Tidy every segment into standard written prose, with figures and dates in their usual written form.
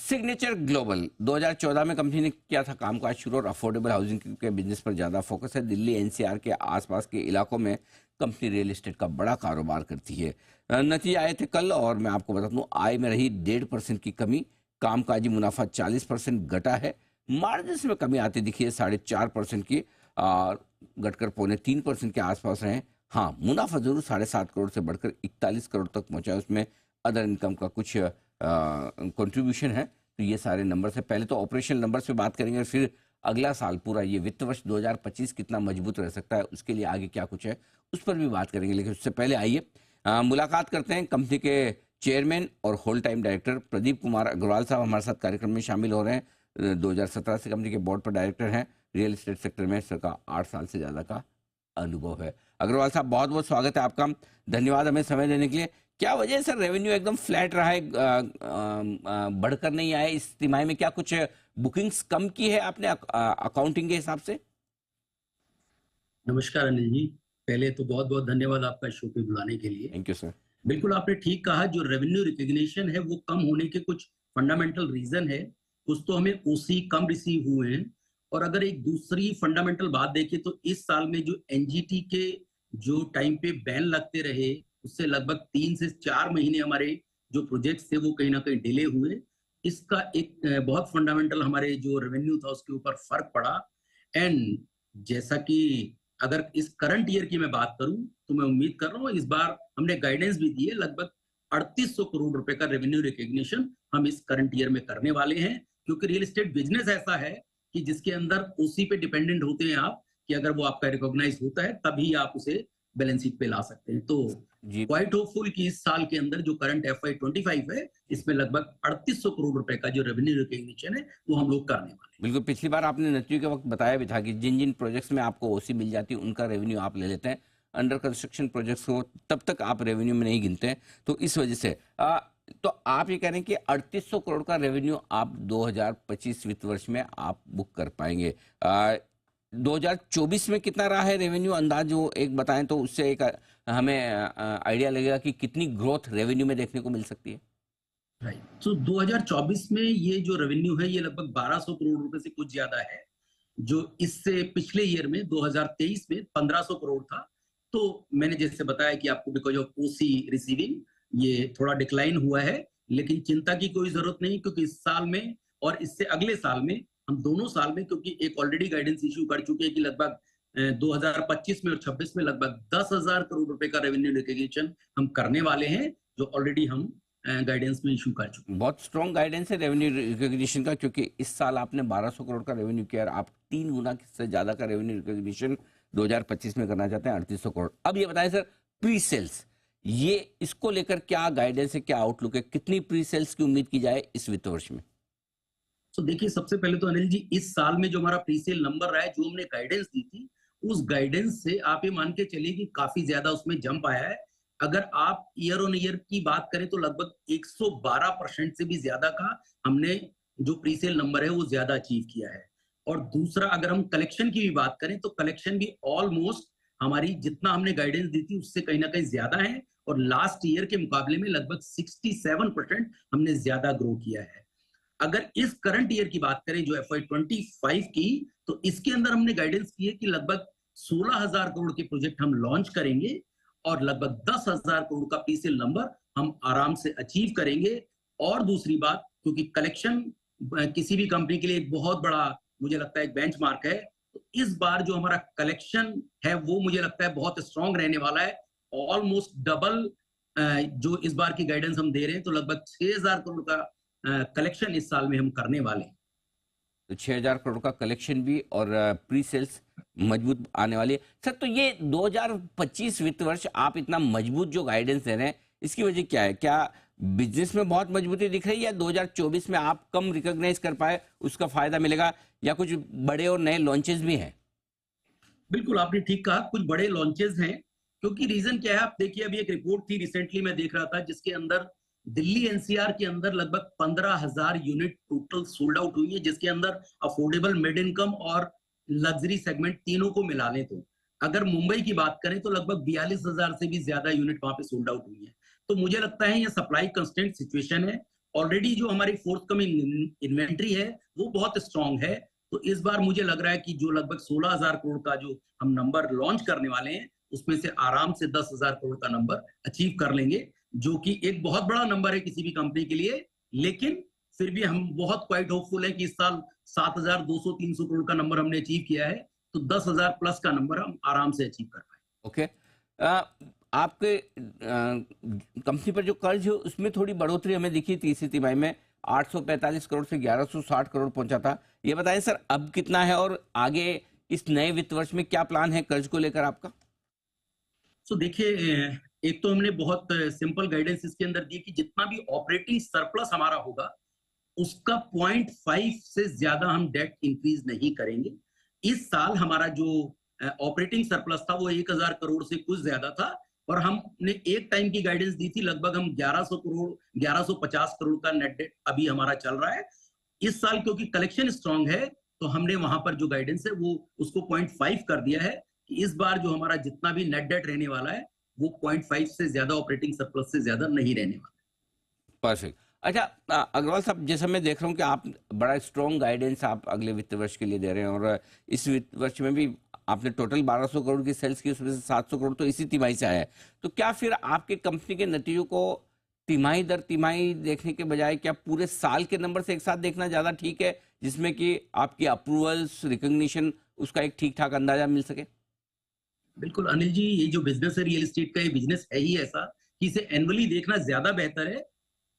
Signature global 2014 में company ने किया था कामकाज शुरू और अफोर्डेबल हाउसिंग के बिजनेस पर ज्यादा फोकस है। दिल्ली एनसीआर के आसपास के इलाकों में कंपनी रियल एस्टेट का बड़ा कारोबार करती है। नतीजे आए थे कल और मैं आपको बता दूं, आय में रही 1.5% की कमी, कामकाजी मुनाफा 40% घटा है, मार्जिन में कमी आती दिखी है 4.5% की, घटकर 2.25% के आसपास रहे। हाँ, मुनाफा जरूर 7.5 करोड़ से बढ़कर 41 करोड़ तक पहुंचा है, उसमें अदर इनकम का कुछ कंट्रीब्यूशन है। तो ये सारे नंबर से पहले तो ऑपरेशनल नंबर पे बात करेंगे और फिर अगला साल पूरा ये वित्त वर्ष 2025 कितना मजबूत रह सकता है, उसके लिए आगे क्या कुछ है उस पर भी बात करेंगे। लेकिन उससे पहले आइए मुलाकात करते हैं कंपनी के चेयरमैन और whole time director Pradeep Kumar Agarwal साहब हमारे साथ कार्यक्रम में शामिल हो रहे हैं। 2017 से कंपनी के बोर्ड पर डायरेक्टर हैं। रियल एस्टेट सेक्टर में सरका 8 साल से ज़्यादा का अनुभव है। अग्रवाल साहब, बहुत बहुत स्वागत है आपका, धन्यवाद हमें समय देने के लिए। क्या वजह है सर, रेवेन्यू एकदम फ्लैट रहा है, बढ़कर नहीं आया इस तिमाही में? क्या कुछ बुकिंग्स कम की है आपने अकाउंटिंग के हिसाब से? नमस्कार अनिल जी, पहले तो बहुत बहुत धन्यवाद आपका शो पे बुलाने के लिए। Thank you sir. बिल्कुल आपने ठीक कहा, जो रेवेन्यू रिकग्निशन है वो कम होने के कुछ फंडामेंटल रीजन है। कुछ तो हमें ओसी कम रिसीव हुए हैं, और अगर एक दूसरी फंडामेंटल बात देखें तो इस साल में जो एनजीटी के जो टाइम पे बैन लगते रहे, उससे लगभग 3 से 4 महीने हमारे जो प्रोजेक्ट्स थे वो कहीं ना कहीं डिले हुए। इसका एक बहुत फंडामेंटल हमारे जो रेवेन्यू था उसके ऊपर फर्क पड़ा। एंड जैसा कि अगर इस करंट ईयर की मैं बात करूं तो मैं उम्मीद कर रहा हूं, इस बार हमने गाइडेंस भी दी है, लगभग 3800 करोड़ रुपए का रेवेन्यू रिकग्निशन हम इस करंट ईयर में करने वाले हैं। क्योंकि रियल एस्टेट बिजनेस ऐसा है कि जिसके अंदर ओसी पे डिपेंडेंट होते हैं आप, कि अगर वो आपका रिकॉग्नाइज होता है तभी आप उसे बैलेंस शीट पे ला सकते हैं। तो क्वाइट होपफुल कि इस साल के अंदर जो करंट FY25 है, इसमें लगभग 3800 करोड़ रुपए का जो रेवेन्यू रिकग्निशन है वो हम लोग करने वाले हैं। बिल्कुल, पिछली बार आपने नतीजों के वक्त बताया भी था कि जिन जिन प्रोजेक्ट्स में आपको ओसी मिल जाती है उनका रेवेन्यू आप ले लेते हैं, अंडर कंस्ट्रक्शन प्रोजेक्ट्स को तब तक आप रेवेन्यू में नहीं गिनते हैं। तो इस वजह से तो आप ये कह रहे हैं कि 3800 करोड़ का रेवेन्यू आप 2025 वित्त वर्ष में आप बुक कर पाएंगे। 2024 में कितना रहा है रेवेन्यू अंदाज, वो एक बताएं तो उससे एक हमें आइडिया लगेगा कि कितनी ग्रोथ रेवेन्यू में देखने को मिल सकती है। राइट, तो 2024 में ये जो रेवेन्यू है ये लगभग 1200 करोड़ रुपए से कुछ ज्यादा है, जो इससे पिछले ईयर में 2023 में 1500 करोड़ था। तो मैंने जैसे बताया कि आपको बिकॉज ऑफ ओसी रिसीविंग ये थोड़ा डिक्लाइन हुआ है, लेकिन चिंता की कोई जरूरत नहीं, क्योंकि इस साल में और इससे अगले साल में, हम दोनों साल में, क्योंकि एक ऑलरेडी गाइडेंस इश्यू कर चुके हैं कि लगभग 2025 में और 26 में लगभग 10,000 करोड़ रुपए का रेवेन्यू रिकग्निशन हम करने वाले हैं, जो ऑलरेडी हम गाइडेंस में इशू कर चुके हैं। बहुत स्ट्रॉन्ग गाइडेंस है रेवेन्यू रिकग्निशन का, क्योंकि इस साल आपने 1200 करोड़ का रेवेन्यू किया, आप 3 गुना से ज्यादा का रेवेन्यू रिकग्निशन 2025 में करना चाहते हैं, 3800 करोड़। अब ये बताएं सर, प्री सेल्स, ये इसको लेकर क्या गाइडेंस है, क्या आउटलुक है, कितनी प्री सेल्स की उम्मीद की जाए इस वित्त वर्ष में? तो देखिए, सबसे पहले तो अनिल जी, इस साल में जो हमारा प्री सेल नंबर रहा है, जो हमने गाइडेंस दी थी, उस गाइडेंस से आप ये मान के चलिए कि काफी ज्यादा उसमें जंप आया है। अगर आप ईयर ऑन ईयर की बात करें तो लगभग 112% से भी ज्यादा का हमने जो प्री सेल नंबर है वो ज्यादा अचीव किया है। और दूसरा, अगर हम कलेक्शन की भी बात करें तो कलेक्शन भी ऑलमोस्ट हमारी जितना हमने गाइडेंस दी थी उससे कहीं ना कहीं ज्यादा है, और लास्ट ईयर के मुकाबले में लगभग 67% हमने ज्यादा ग्रो किया है। अगर इस करंट ईयर की बात करें जो FY25 की, तो इसके अंदर हमने गाइडेंस की है कि लगभग 16,000 करोड़ के प्रोजेक्ट हम लॉन्च करेंगे, और लगभग 10,000 करोड़ का पीसीएल नंबर हम आराम से अचीव करेंगे। और दूसरी बात, क्योंकि कलेक्शन किसी भी कंपनी के लिए एक बहुत बड़ा, मुझे लगता है, एक बेंचमार्क है, तो इस बार जो हमारा कलेक्शन है वो मुझे लगता है बहुत स्ट्रांग रहने वाला है। ऑलमोस्ट डबल जो इस बार की गाइडेंस हम दे रहे हैं, तो लगभग 6,000 करोड़ का कलेक्शन इस साल में हम करने वाले हैं। तो 6,000 करोड़ का कलेक्शन भी और प्री सेल्स मजबूत आने वाली है सर। तो ये 2025 वित्त वर्ष आप इतना मजबूत जो गाइडेंस दे रहे हैं, इसकी वजह क्या है? क्या बिजनेस में बहुत मजबूती दिख रही है, या 2024 में आप कम रिकॉग्नाइज कर पाए उसका फायदा मिलेगा, या कुछ बड़े और नए लॉन्चेस भी हैं? बिल्कुल आपने ठीक कहा, कुछ बड़े लॉन्चेस हैं। क्योंकि रीजन क्या है, आप देखिए, अभी एक रिपोर्ट थी रिसेंटली मैं देख रहा था, जिसके अंदर दिल्ली एनसीआर के अंदर लगभग 15,000 यूनिट टोटल सोल्ड आउट हुई है, जिसके अंदर अफोर्डेबल, मिड इनकम और लग्जरी सेगमेंट तीनों को मिला लें तो। अगर मुंबई की बात करें तो लगभग 42,000 से भी ज्यादा यूनिट वहां पे सोल्ड आउट हुई है। तो मुझे लगता है ये सप्लाई कंस्ट्रेंट सिचुएशन है, ऑलरेडी जो हमारी फोर्थ कमिंग इन्वेंट्री है वो बहुत स्ट्रांग है। तो इस बार मुझे लग रहा है कि जो लगभग 16,000 करोड़ का जो हम नंबर लॉन्च करने वाले हैं उसमें से आराम से 10,000 करोड़ का नंबर अचीव कर लेंगे, जो कि एक बहुत बड़ा नंबर है किसी भी कंपनी के लिए। लेकिन फिर भी हम बहुत क्वाइट होपफुल है कि इस साल 7,200-300 करोड़ का नंबर हमने अचीव किया है, तो 10,000 प्लस का नंबर हम आराम से अचीव कर पाए। ओके। आपके कंपनी पर जो कर्ज है उसमें थोड़ी बढ़ोतरी हमें दिखी तीसरी तिमाही में, 845 करोड़ से 1160 करोड़ पहुंचा था। ये बताएं सर अब कितना है और आगे इस नए वित्त वर्ष में क्या प्लान है कर्ज को लेकर आपका? देखिए, एक तो हमने बहुत सिंपल गाइडेंस इसके अंदर दी कि जितना भी ऑपरेटिंग सरप्लस हमारा होगा उसका 0.5 से ज्यादा हम डेट इंक्रीज नहीं करेंगे। इस साल हमारा जो ऑपरेटिंग सरप्लस था वो 1,000 करोड़ से कुछ ज्यादा था, और हमने एक टाइम की गाइडेंस दी थी लगभग हम 1100 करोड़ 1150 करोड़ का नेट डेट अभी हमारा चल रहा है। इस साल क्योंकि कलेक्शन स्ट्रांग है तो हमने वहां पर जो गाइडेंस है वो उसको 0.5 कर दिया है कि इस बार जो हमारा जितना भी नेट डेट रहने वाला है वो 0.5 से ज्यादा ऑपरेटिंग सरप्लस से ज्यादा नहीं रहने वाला। परफेक्ट। अच्छा, अग्रवाल साहब, जैसा मैं देख रहा हूँ कि आप बड़ा स्ट्रॉन्ग गाइडेंस आप अगले वित्त वर्ष के लिए दे रहे हैं और इस वित्त वर्ष में भी आपने टोटल 1200 करोड़ की सेल्स की, उसमें से 700 करोड़ तो इसी तिमाही से आया है। तो क्या फिर आपके कंपनी के नतीजों को तिमाही दर तिमाही देखने के बजाय क्या पूरे साल के नंबर से एक साथ देखना ज्यादा ठीक है, जिसमें कि आपकी अप्रूवल्स रिकॉग्निशन उसका एक ठीक ठाक अंदाजा मिल सके? बिल्कुल अनिल जी, ये जो बिजनेस है रियल एस्टेट का, ये बिजनेस है ही ऐसा कि इसे एनुअली देखना ज्यादा बेहतर है।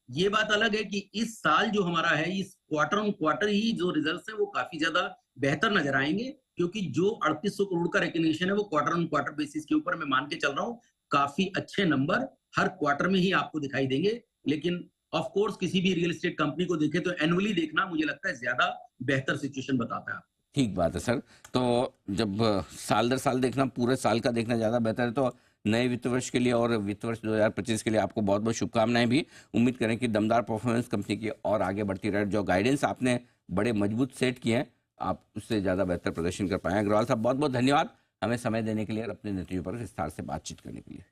ये बात अलग है कि इस साल जो हमारा है इस क्वार्टर ऑन क्वार्टर ही जो रिजल्ट्स है वो काफी ज्यादा बेहतर नजर आएंगे, क्योंकि जो 3800 करोड़ का रिकग्निशन है वो क्वार्टर ऑन क्वार्टर बेसिस के ऊपर मैं मान के चल रहा हूँ काफी अच्छे नंबर हर क्वार्टर में ही आपको दिखाई देंगे। लेकिन ऑफ कोर्स किसी भी रियल एस्टेट कंपनी को देखे तो एनुअली देखना मुझे लगता है ज्यादा बेहतर सिचुएशन बताता है। ठीक बात है सर। तो जब साल दर साल देखना, पूरे साल का देखना ज़्यादा बेहतर है। तो नए वित्त वर्ष के लिए और वित्त वर्ष 2025 के लिए आपको बहुत बहुत शुभकामनाएं भी। उम्मीद करें कि दमदार परफॉर्मेंस कंपनी की और आगे बढ़ती रहे। जो गाइडेंस आपने बड़े मजबूत सेट किए हैं आप उससे ज़्यादा बेहतर प्रदर्शन कर पाएँ। अग्रवाल साहब बहुत बहुत धन्यवाद हमें समय देने के लिए और अपने नतीजों पर विस्तार से बातचीत करने के लिए।